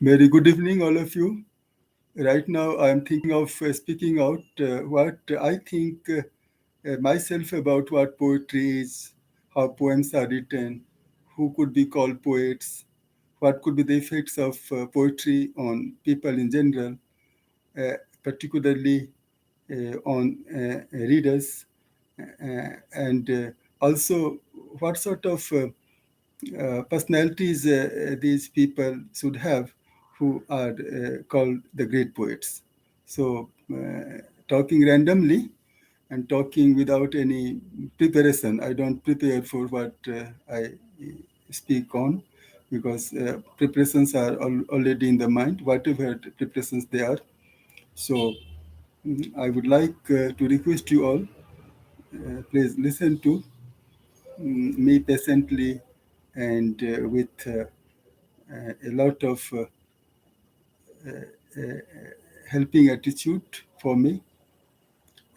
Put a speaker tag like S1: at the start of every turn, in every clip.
S1: Very good evening, all of you. Right now, I'm thinking of speaking out what I think myself about what poetry is, how poems are written, who could be called poets, what could be the effects of poetry on people in general, particularly on readers, and also what sort of personalities these people should have who are called the great poets. So, talking randomly and talking without any preparation, I don't prepare for what I speak on because preparations are already in the mind, whatever preparations they are. So, I would like to request you all, please listen to me patiently and with a lot of helping attitude for me.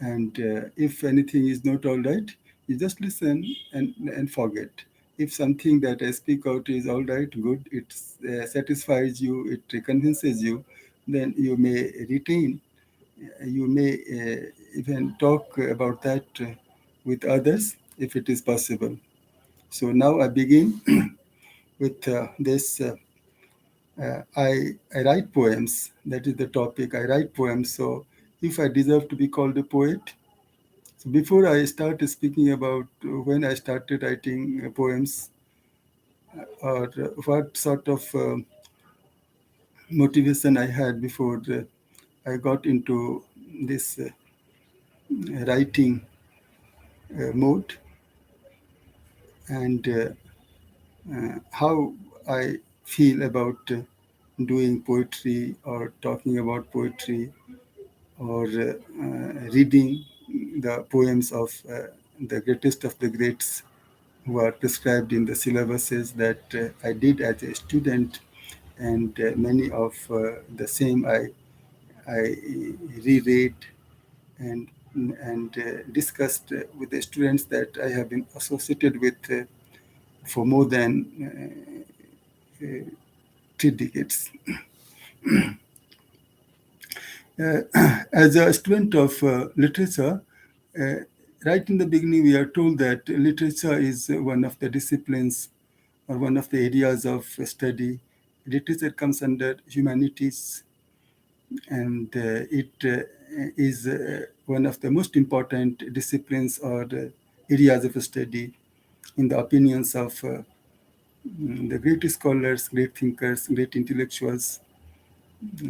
S1: And if anything is not all right, you just listen and forget. If something that I speak out is all right, good, it satisfies you, it convinces you, then you may retain. You may even talk about that with others if it is possible. So now I begin with this. I write poems. That is the topic. I write poems. So if I deserve to be called a poet, so before I start speaking about when I started writing poems or what sort of motivation I had before I got into this writing mode and how I feel about doing poetry or talking about poetry or reading the poems of the greatest of the greats who are prescribed in the syllabuses that I did as a student, and many of the same I reread and discussed with the students that I have been associated with for more than 3 decades. Uh, as a student of literature, uh, right in the beginning, we are told that literature is one of the disciplines or one of the areas of study. Literature comes under humanities, and it is one of the most important disciplines or areas of study in the opinions of the great scholars, great thinkers, great intellectuals,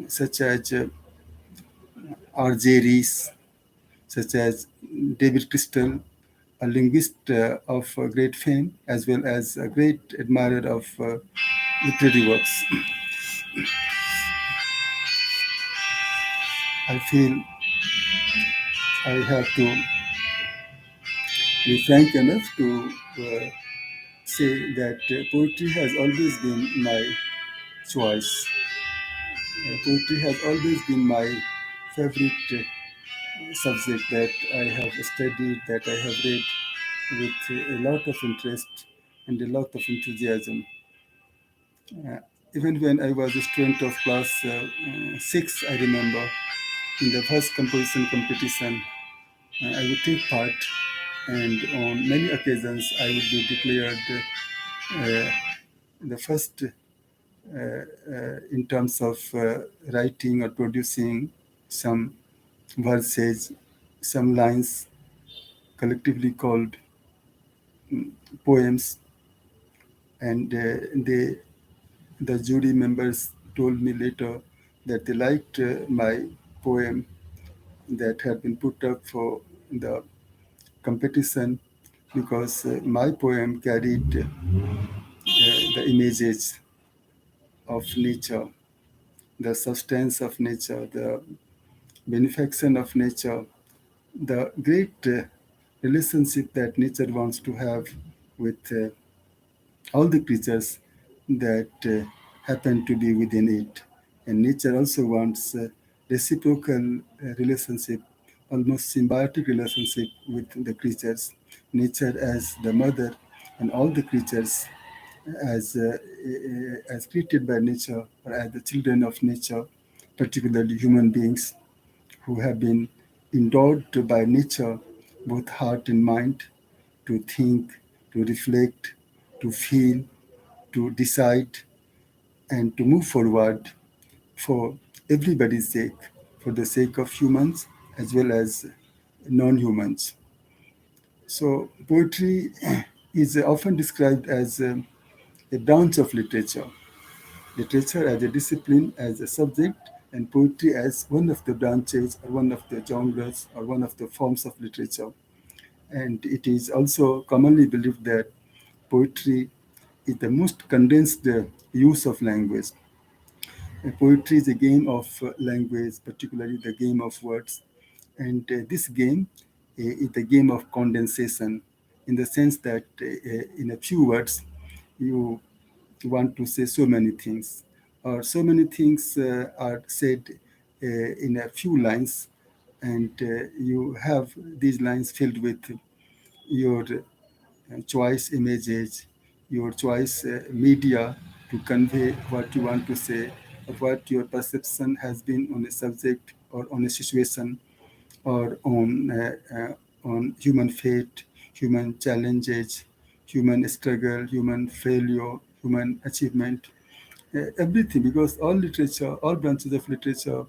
S1: such as R.J. Rees, such as David Crystal, a linguist of great fame, as well as a great admirer of literary works. I feel I have to be frank enough to say that poetry has always been my choice. Poetry has always been my favorite subject that I have studied, that I have read with a lot of interest and a lot of enthusiasm. Uh, Even when I was a student of class 6, I remember in the first composition competition, I would take part, and on many occasions, I would be declared uh, the first in terms of writing or producing some verses, some lines collectively called poems, and the jury members told me later that they liked my poem that had been put up for the competition because my poem carried the images of nature, the substance of nature, the benefaction of nature, the great relationship that nature wants to have with all the creatures that happen to be within it. And nature also wants reciprocal relationship, almost symbiotic relationship with the creatures. Nature as the mother and all the creatures as as created by nature, or as the children of nature, particularly human beings who have been endowed by nature, both heart and mind, to think, to reflect, to feel, to decide, and to move forward for everybody's sake, for the sake of humans as well as non-humans. So poetry is often described as a branch of literature, literature as a discipline, as a subject, and poetry as one of the branches or one of the genres or one of the forms of literature. And it is also commonly believed that poetry is the most condensed use of language. Poetry is a game of language, particularly the game of words. And this game is the game of condensation, in the sense that in a few words, you want to say so many things, or so many things are said in a few lines, and you have these lines filled with your choice images, your choice media to convey what you want to say, or what your perception has been on a subject or on a situation, or on human fate, human challenges, human struggle, human failure, human achievement, everything. Because all literature, all branches of literature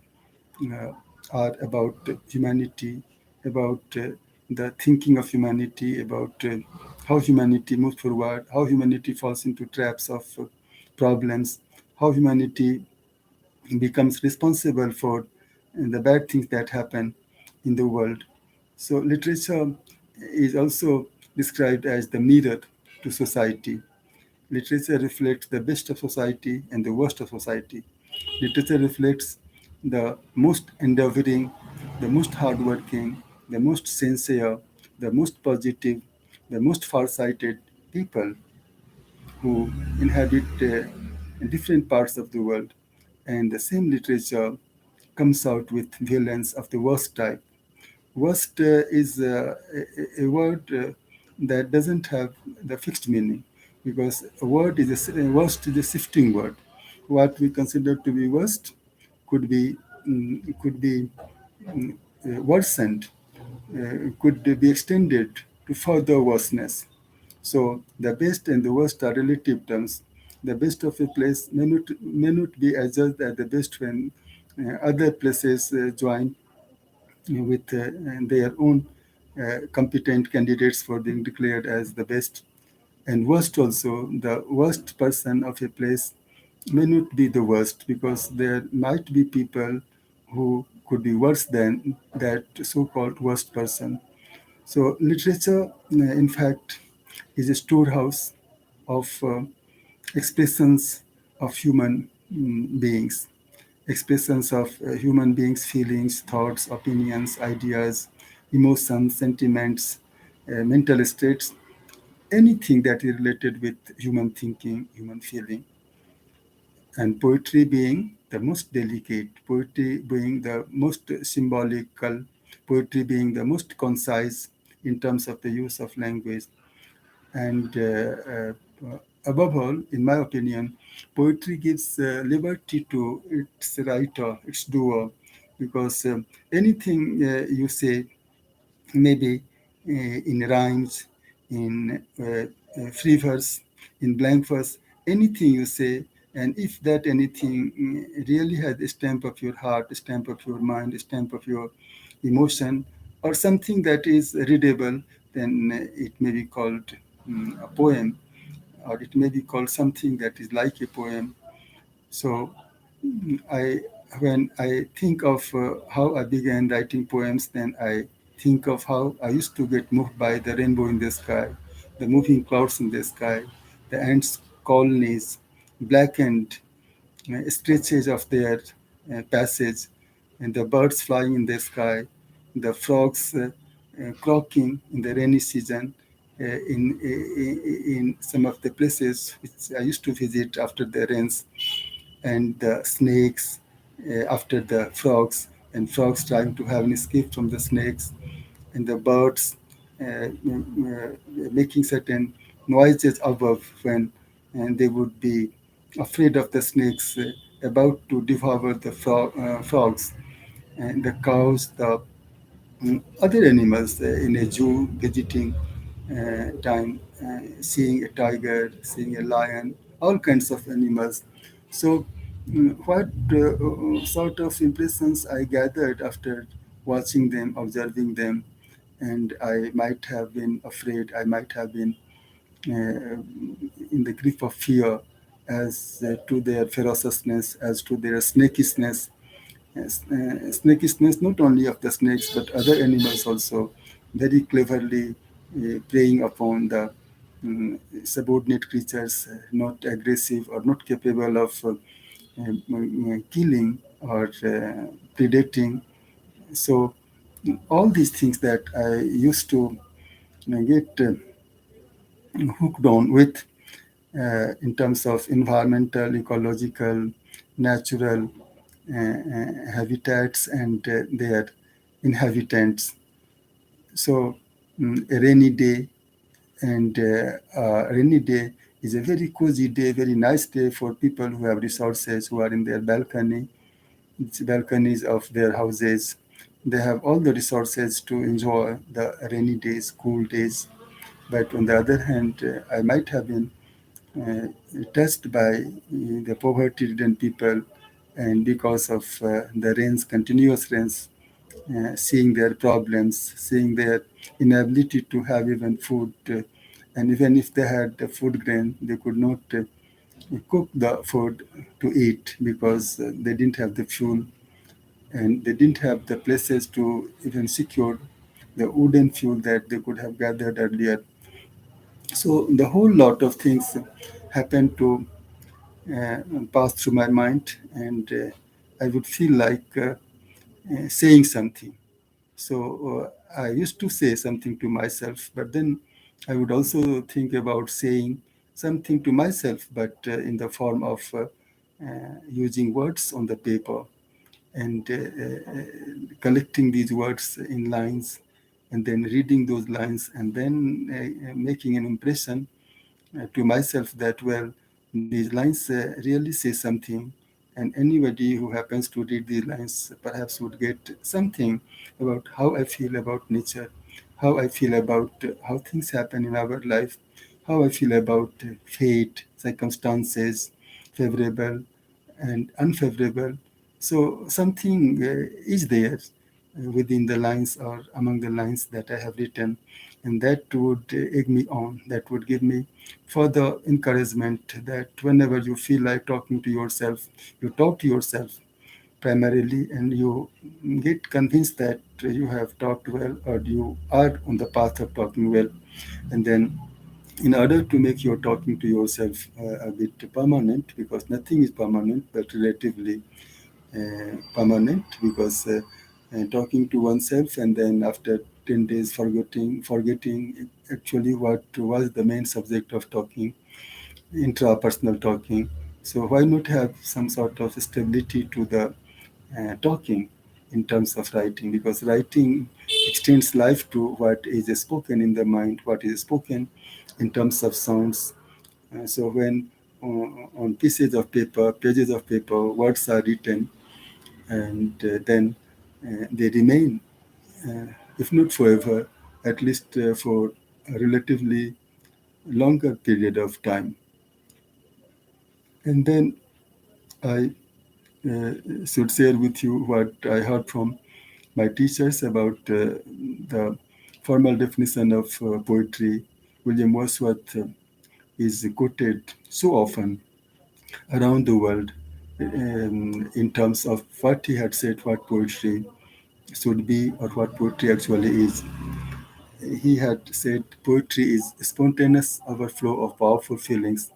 S1: uh, are about humanity, about the thinking of humanity, about how humanity moves forward, how humanity falls into traps of problems, how humanity becomes responsible for the bad things that happen in the world. So literature is also described as the mirror to society. Literature reflects the best of society and the worst of society. Literature reflects the most endeavoring, the most hardworking, the most sincere, the most positive, the most far-sighted people who inhabit different parts of the world. And the same literature comes out with violence of the worst type. Worst is a word that doesn't have the fixed meaning, because a worst is a shifting word. What we consider to be worst could be worsened, could be extended to further worseness. So the best and the worst are relative terms. The best of a place may not be adjudged as the best when other places join with their own competent candidates for being declared as the best. And worst also, the worst person of a place may not be the worst, because there might be people who could be worse than that so-called worst person. So literature, in fact, is a storehouse of expressions of human beings, expressions of human beings' feelings, thoughts, opinions, ideas, emotions, sentiments, mental states, anything that is related with human thinking, human feeling. And poetry being the most delicate, poetry being the most symbolical, poetry being the most concise in terms of the use of language. And above all, in my opinion, poetry gives liberty to its writer, its doer, because anything you say, maybe in rhymes, in free verse, in blank verse, anything you say, and if that anything really has a stamp of your heart, a stamp of your mind, a stamp of your emotion, or something that is readable, then it may be called a poem, or it may be called something that is like a poem. So I, when I think of how I began writing poems, then I think of how I used to get moved by the rainbow in the sky, the moving clouds in the sky, the ants' colonies, blackened stretches of their passage, and the birds flying in the sky, the frogs croaking in the rainy season in some of the places which I used to visit after the rains, and the snakes after the frogs, and frogs trying to have an escape from the snakes, and the birds making certain noises above when and they would be afraid of the snakes about to devour the frogs and the cows, the other animals in a zoo visiting time, seeing a tiger, seeing a lion, all kinds of animals. So, what sort of impressions I gathered after watching them, observing them, and I might have been afraid, I might have been in the grip of fear as to their ferociousness, as to their snakishness. Yes, snakishness not only of the snakes but other animals also, very cleverly preying upon the subordinate creatures, not aggressive or not capable of killing or predating. So all these things that I used to get hooked on with in terms of environmental, ecological, natural habitats and their inhabitants. So, a rainy day, and a rainy day is a very cozy day, very nice day for people who have resources, who are in their balconies of their houses. They have all the resources to enjoy the rainy days, cool days. But on the other hand, I might have been uh, touched by the poverty-ridden people, and because of the rains, continuous rains, seeing their problems, seeing their inability to have even food, and even if they had the food grain, they could not cook the food to eat because they didn't have the fuel and they didn't have the places to even secure the wooden fuel that they could have gathered earlier. So the whole lot of things happened to pass through my mind, and I would feel like saying something. So I used to say something to myself, but then I would also think about saying something to myself, but in the form of using words on the paper and collecting these words in lines and then reading those lines and then making an impression to myself that, well, these lines really say something, and anybody who happens to read these lines perhaps would get something about how I feel about nature, how I feel about how things happen in our life, how I feel about fate, circumstances, favorable and unfavorable. So something is there within the lines or among the lines that I have written, and that would egg me on, that would give me further encouragement that whenever you feel like talking to yourself, you talk to yourself primarily and you get convinced that you have talked well or you are on the path of talking well. And then in order to make your talking to yourself a bit permanent, because nothing is permanent but relatively permanent, because talking to oneself and then after 10 days forgetting actually what was the main subject of talking, intrapersonal talking. So why not have some sort of stability to the talking in terms of writing, because writing extends life to what is spoken in the mind, what is spoken in terms of sounds. So when on pages of paper, words are written, and then they remain, uh, if not forever, at least for a relatively longer period of time. And then I uh, should share with you what I heard from my teachers about the formal definition of poetry. William Wordsworth is quoted so often around the world in terms of what he had said, what poetry should be, or what poetry actually is. He had said poetry is a spontaneous overflow of powerful feelings.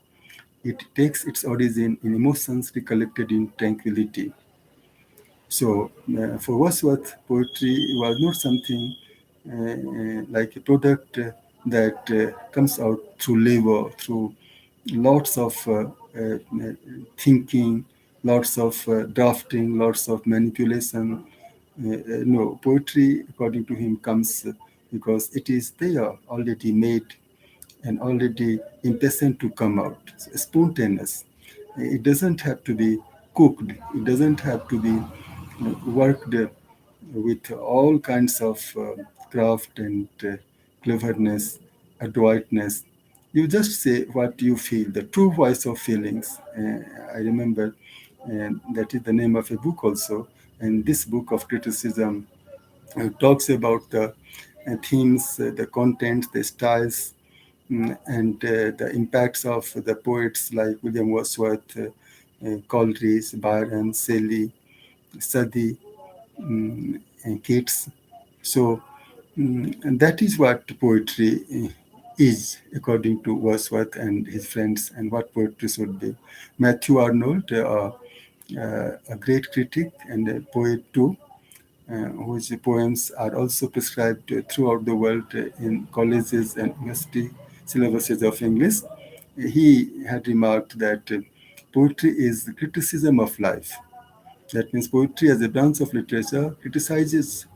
S1: It takes its origin in emotions recollected in tranquility. So, for Wordsworth, poetry was not something like a product that comes out through labor, through lots of thinking, lots of drafting, lots of manipulation. No, poetry, according to him, comes because it is there, already made, and already impatient to come out. So spontaneous. It doesn't have to be cooked. It doesn't have to be worked with all kinds of craft and cleverness, adroitness. You just say what you feel, the true voice of feelings. I remember that is the name of a book also. And this book of criticism talks about the themes, the contents, the styles, and the impacts of the poets like William Wordsworth, Coleridge, Byron, Shelley, Sadi, and Keats. So, and that is what poetry is, according to Wordsworth and his friends, and what poetry should be. Matthew Arnold, a great critic and a poet too, whose poems are also prescribed throughout the world in colleges and university syllabuses of English. He had remarked that poetry is the criticism of life. That means poetry as a branch of literature criticizes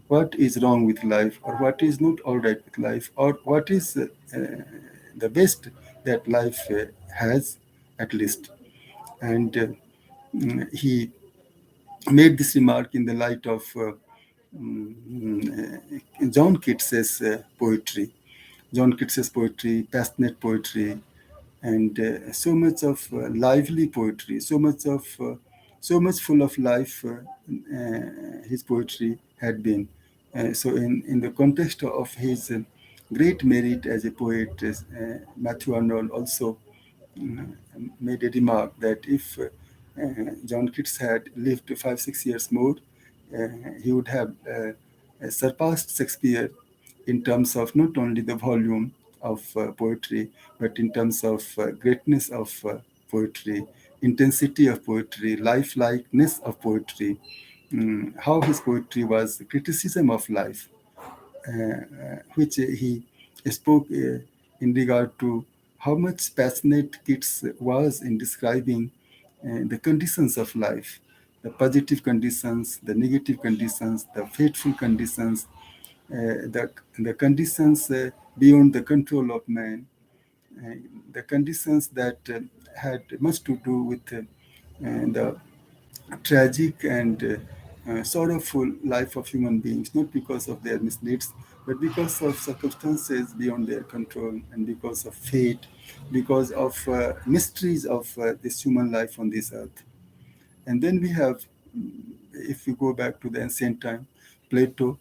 S1: what is wrong with life, or what is not all right with life, or what is the best that life has, at least. And he made this remark in the light of John Keats's poetry. John Keats's poetry, passionate poetry, and so much of lively poetry, so much full of life. His poetry had been. So, in the context of his great merit as a poet, Matthew Arnold also made a remark that if John Keats had lived 5, 6 years more, uh, he would have surpassed Shakespeare in terms of not only the volume of poetry, but in terms of greatness of poetry, intensity of poetry, lifelikeness of poetry, how his poetry was criticism of life, which he spoke in regard to how much passionate Keats was in describing the conditions of life, the positive conditions, the negative conditions, the fateful conditions, the conditions beyond the control of man, uh, the conditions that had much to do with the tragic and sorrowful life of human beings, not because of their misdeeds, but because of circumstances beyond their control, and because of fate, because of mysteries of this human life on this earth. And then we have, if we go back to the ancient time, Plato.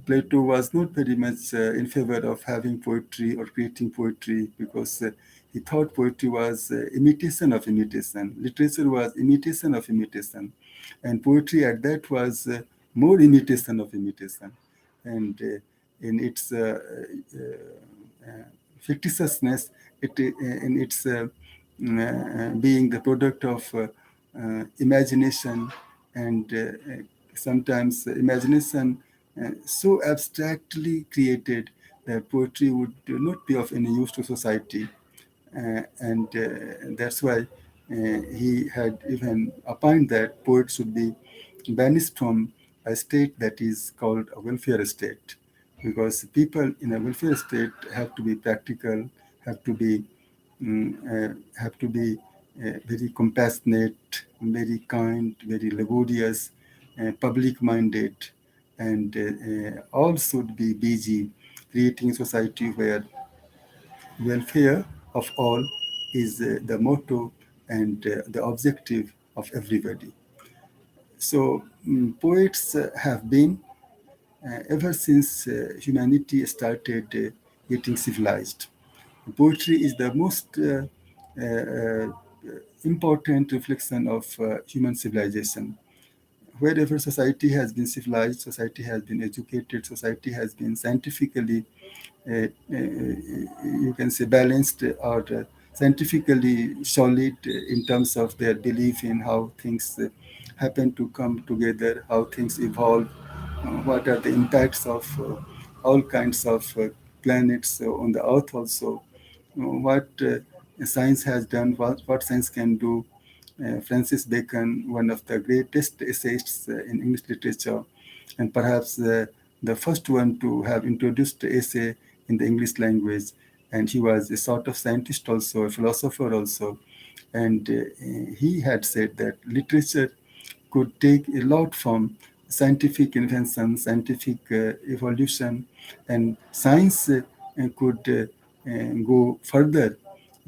S1: Plato was not very much in favor of having poetry or creating poetry, because he thought poetry was imitation of imitation. Literature was imitation of imitation. And poetry at that was more imitation of imitation. And in its fictitiousness, in its being the product of imagination, and sometimes imagination so abstractly created that poetry would not be of any use to society. And that's why he had even opined that poets should be banished from a state that is called a welfare state, because people in a welfare state have to be practical, have to be mm, uh, have to be very compassionate, very kind, very laborious, public-minded, and all should be busy creating a society where welfare of all is the motto and the objective of everybody. So, poets have been, ever since humanity started getting civilized. Poetry is the most uh, important reflection of human civilization. Wherever society has been civilized, society has been educated, society has been scientifically, you can say, balanced, or scientifically solid in terms of their belief in how things happen to come together, how things evolve, what are the impacts of all kinds of planets on the earth also, what science has done, what science can do. Francis Bacon, one of the greatest essayists in English literature, and perhaps the first one to have introduced essay in the English language, and he was a sort of scientist also, a philosopher also. And he had said that literature could take a lot from scientific invention, scientific evolution, and science could go further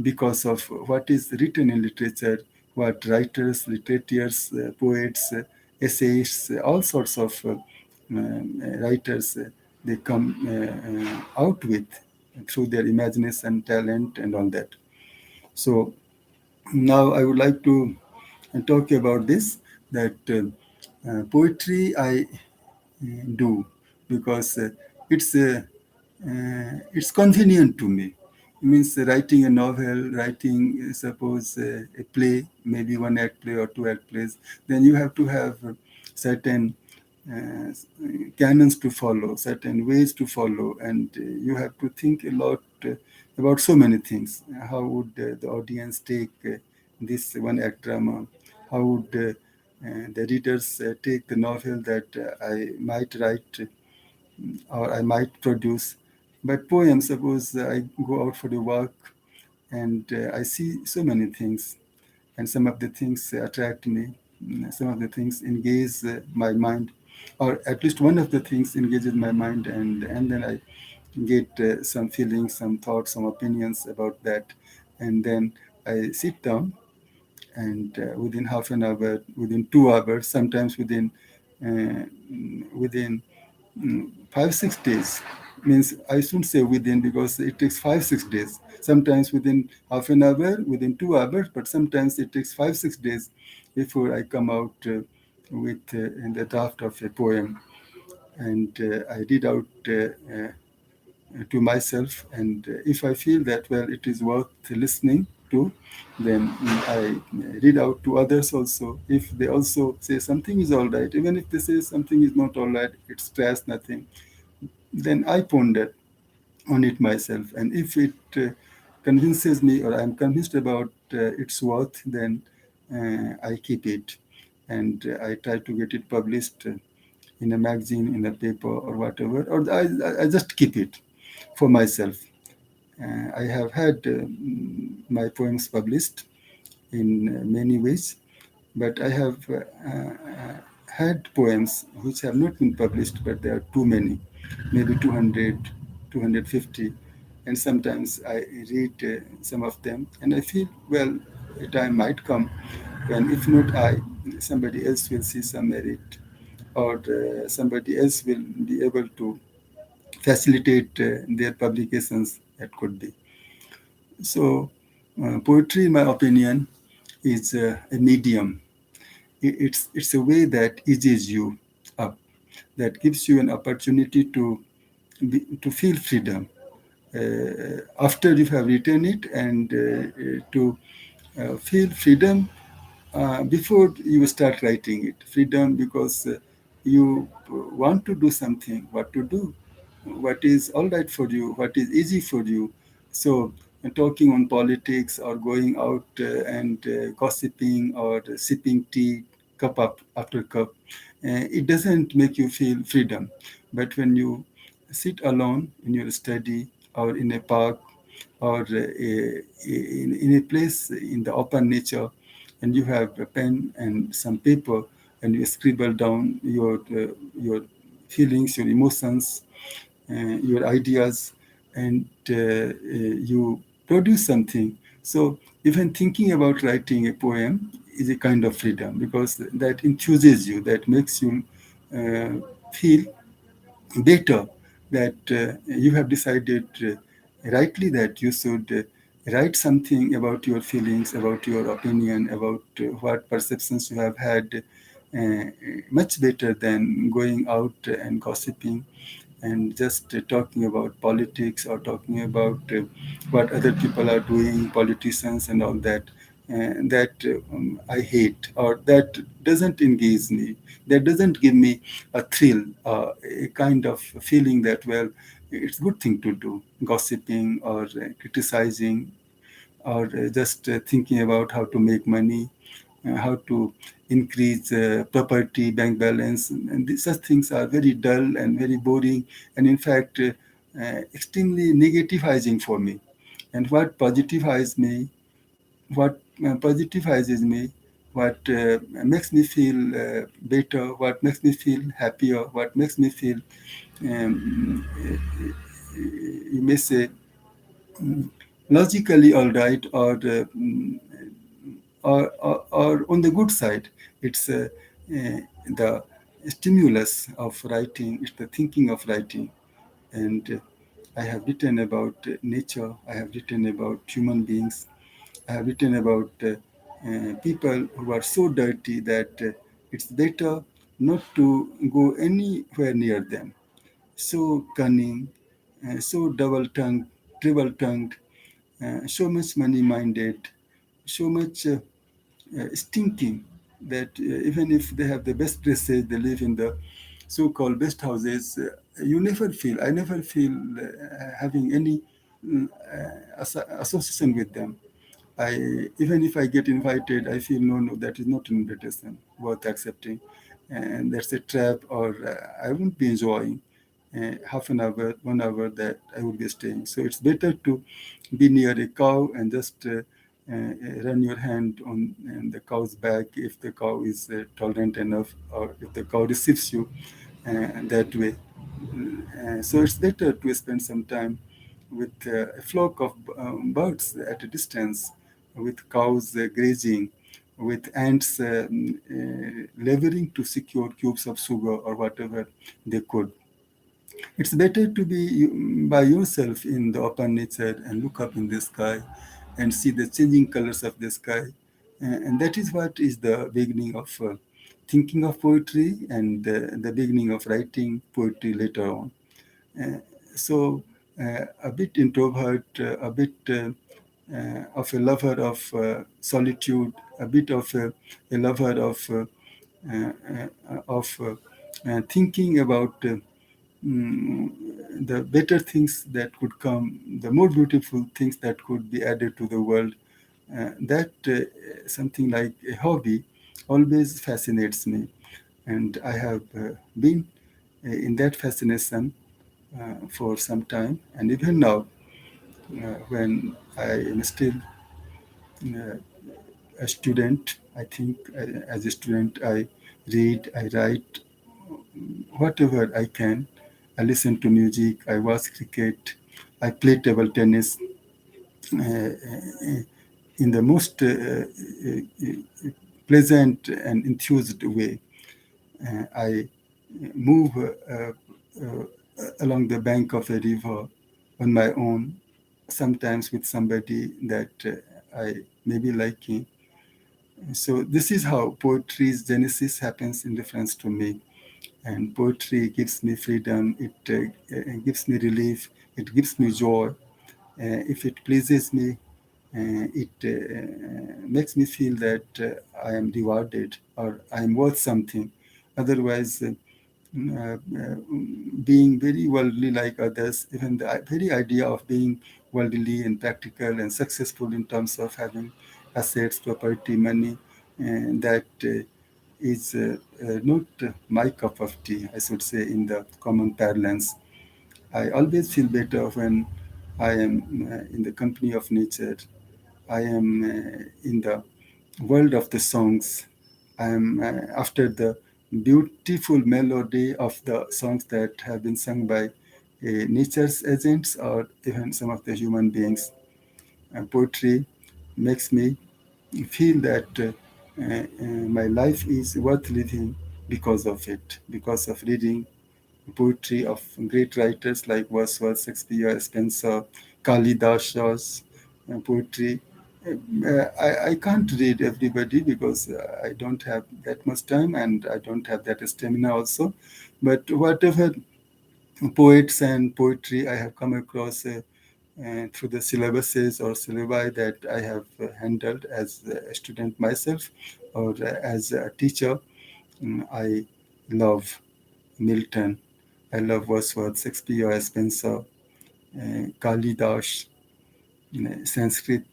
S1: because of what is written in literature, what writers, literateurs, poets, essayists, all sorts of writers they come out with through their imagination, talent, and all that. So now I would like to talk about this, that poetry I do because it's convenient to me. It means writing a novel, writing suppose a play, maybe one act play or two act plays. Then you have to have certain uh, canons to follow, certain ways to follow, and you have to think a lot about so many things. How would the audience take this one act drama? How would the readers take the novel that I might write or I might produce? But poems, suppose I go out for the walk and I see so many things, and some of the things attract me, some of the things engage my mind, or at least one of the things engages my mind, and then I get some feelings, some thoughts, some opinions about that, and then I sit down, and within half an hour, within 2 hours, sometimes within 5 6 days, means I shouldn't say within because it takes 5 6 days, sometimes within half an hour, within 2 hours, but sometimes it takes 5 6 days before I come out with in the draft of a poem, and I read out to myself, and if I feel that well it is worth listening to, then I read out to others also. If they also say something is all right, even if they say something is not all right, it's trash, nothing, then I ponder on it myself. And if it convinces me or I'm convinced about its worth, then I keep it, and I try to get it published in a magazine, in a paper, or whatever, or I just keep it for myself. I have had my poems published in many ways, but I have had poems which have not been published, but there are too many, maybe 200, 250. And sometimes I read some of them and I feel, well, a time might come when, if not I, somebody else will see some merit, or somebody else will be able to facilitate their publications, that could be. So, poetry, in my opinion, is a medium. It's a way that eases you up, that gives you an opportunity to feel freedom after you have written it, and to feel freedom before you start writing it. Freedom because you want to do something, what to do, what is all right for you, what is easy for you. So, talking on politics or going out and gossiping or sipping tea cup up after cup, it doesn't make you feel freedom. But when you sit alone in your study or in a park or in a place in the open nature, and you have a pen and some paper, and you scribble down your feelings, your emotions, your ideas, and you produce something. So even thinking about writing a poem is a kind of freedom, because that enthuses you, that makes you uh, feel better, that you have decided rightly that you should write something about your feelings, about your opinion, about what perceptions you have had, uh, much better than going out and gossiping and just talking about politics or talking about what other people are doing, politicians and all that. That I hate, or that doesn't engage me, that doesn't give me a thrill, a kind of feeling that, well, it's a good thing to do, gossiping or criticizing, or just thinking about how to make money, how to increase property, bank balance. And such things are very dull and very boring, and in fact, extremely negativizing for me. And what positivizes me, what makes me feel better, what makes me feel happier, what makes me feel, you may say, logically all right, or on the good side. It's the stimulus of writing, it's the thinking of writing. And I have written about nature, I have written about human beings, I have written about people who are so dirty that it's better not to go anywhere near them. So cunning, so double tongued, triple tongued, so much money minded, so much stinking that even if they have the best dresses, they live in the so-called best houses, I never feel having any association with them. Even if I get invited, I feel no, that is not an invitation worth accepting, and that's a trap, or I won't be enjoying half an hour, 1 hour that I will be staying. So it's better to be near a cow and just run your hand on the cow's back if the cow is tolerant enough, or if the cow receives you that way. So it's better to spend some time with a flock of birds at a distance, with cows grazing, with ants laboring to secure cubes of sugar or whatever they could. It's better to be by yourself in the open nature and look up in the sky and see the changing colors of the sky. And that is what is the beginning of thinking of poetry, and the beginning of writing poetry later on. Uh, so, a bit introvert, a bit of a lover of solitude, a bit of a lover of thinking about mm, the better things that could come, the more beautiful things that could be added to the world. That something like a hobby always fascinates me, and I have been in that fascination for some time, and even now, when I am still uh, a student, I think as a student I read, I write, whatever I can. I listen to music, I watch cricket, I play table tennis in the most pleasant and enthused way. I move along the bank of a river on my own, sometimes with somebody that I may be liking. So this is how poetry's genesis happens in reference to me. And poetry gives me freedom, it gives me relief, it gives me joy. If it pleases me, it makes me feel that I am rewarded or I am worth something. Otherwise, being very worldly like others, even the very idea of being worldly and practical and successful in terms of having assets, property, money, and that is not my cup of tea, I should say, in the common parlance. I always feel better when I am in the company of nature. I am in the world of the songs. I am after the beautiful melody of the songs that have been sung by nature's agents or even some of the human beings. Poetry makes me feel that my life is worth living because of it, because of reading poetry of great writers like Wordsworth, Shakespeare, Spencer, Kalidasa's poetry. I can't read everybody because I don't have that much time and I don't have that stamina also. But whatever poets and poetry I have come across through the syllabuses or syllabi that I have handled as a student myself or as a teacher, I love Milton. I love Wordsworth, Shakespeare, Spencer, Kalidas, Sanskrit.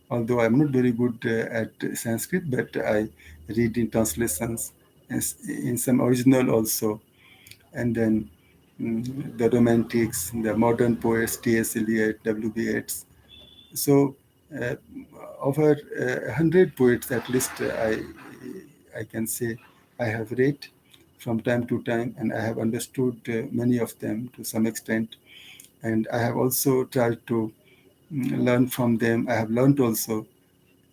S1: Although I'm not very good at Sanskrit, but I read in translations, in some original also. And then the Romantics, the modern poets, T.S. Eliot, W.B. Yeats. So uh, over 100 poets at least, I can say I have read from time to time, and I have understood many of them to some extent. And I have also tried to learn from them. I have learned also,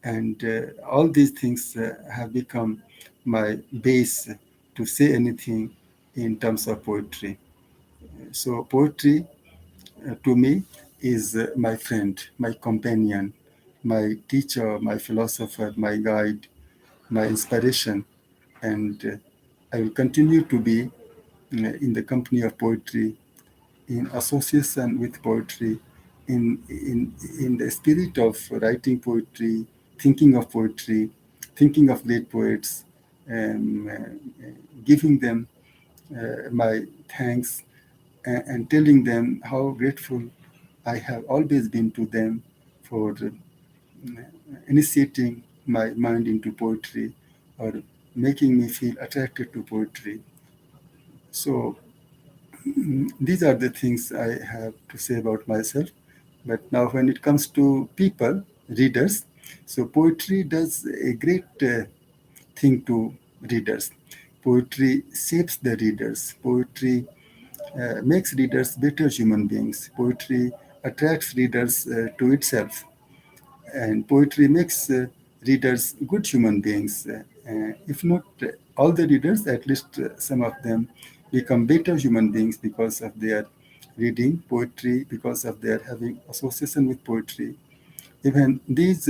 S1: and all these things have become my base to say anything in terms of poetry. So poetry to me is my friend, my companion, my teacher, my philosopher, my guide, my inspiration, and I will continue to be in the company of poetry, in association with poetry, in the spirit of writing poetry, thinking of poetry, thinking of great poets, and giving them my thanks, and telling them how grateful I have always been to them for initiating my mind into poetry, or making me feel attracted to poetry. So these are the things I have to say about myself. But now, when it comes to people, readers, so poetry does a great thing to readers. Poetry shapes the readers. Poetry makes readers better human beings. Poetry attracts readers to itself, and poetry makes readers good human beings. If not all the readers, at least some of them become better human beings because of their reading poetry, because of their having association with poetry. Even these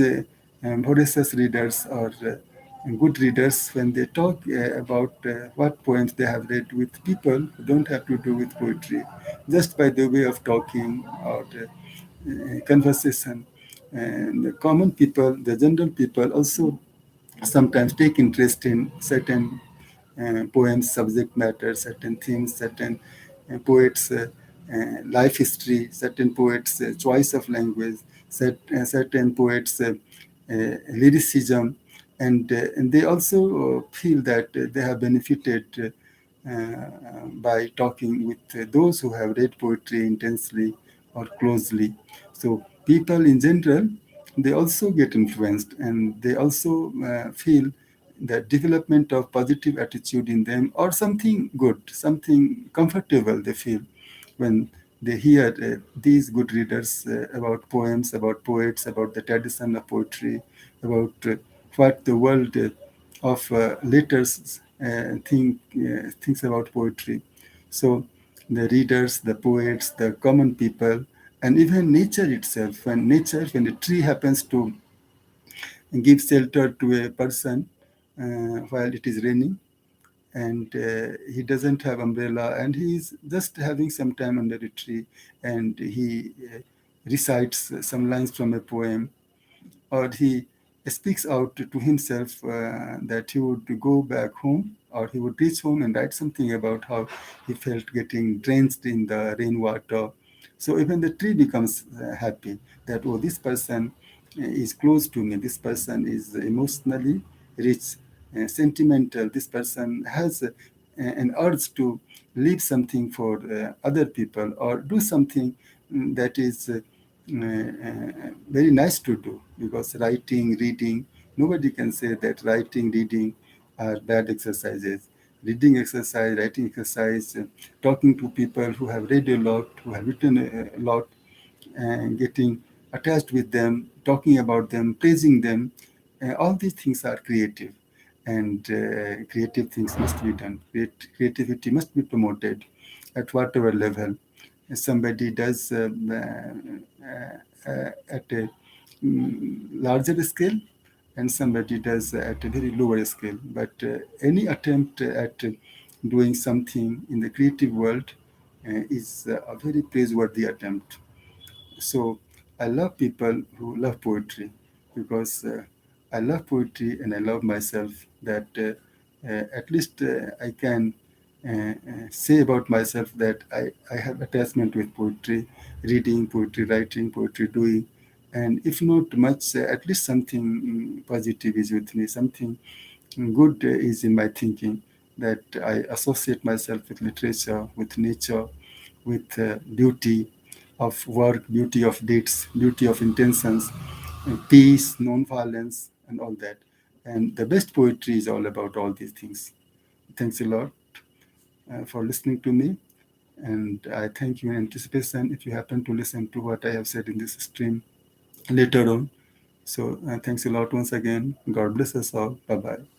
S1: voracious readers or good readers, when they talk about what poems they have read with people who don't have to do with poetry, just by the way of talking or conversation. And the common people, the general people, also sometimes take interest in certain poems, subject matter, certain themes, certain poets' life history, certain poets' choice of language, certain poets' lyricism, and they also feel that they have benefited by talking with those who have read poetry intensely or closely. So people in general, they also get influenced, and they also feel the development of positive attitude in them, or something good, something comfortable they feel when they hear these good readers about poems, about poets, about the tradition of poetry, about what the world of letters thinks about poetry. So the readers, the poets, the common people, and even nature itself. When a tree happens to give shelter to a person while it is raining, and he doesn't have umbrella, and he is just having some time under a tree, and he recites some lines from a poem, or he speaks out to himself that he would go back home, or he would reach home and write something about how he felt getting drenched in the rainwater. So even the tree becomes happy that, oh, this person is close to me, this person is emotionally rich, sentimental, this person has an urge to leave something for other people, or do something that is very nice to do. Because writing, reading, nobody can say that writing, reading are bad exercises. Reading exercise, writing exercise, talking to people who have read a lot, who have written a lot, and getting attached with them, talking about them, praising them, all these things are creative. And creative things must be done. Creativity must be promoted at whatever level somebody does at a larger scale, and somebody does at a very lower scale. But any attempt at doing something in the creative world is a very praiseworthy attempt. So I love people who love poetry, because I love poetry and I love myself. That at least I can say about myself that I have attachment with poetry, reading, poetry writing, poetry doing. And if not much, at least something positive is with me, something good is in my thinking, that I associate myself with literature, with nature, with beauty, of work, beauty of deeds, beauty of intentions, peace, non-violence, and all that. And the best poetry is all about all these things. Thanks a lot for listening to me. And I thank you in anticipation if you happen to listen to what I have said in this stream later on. So thanks a lot once again. God bless us all. Bye bye.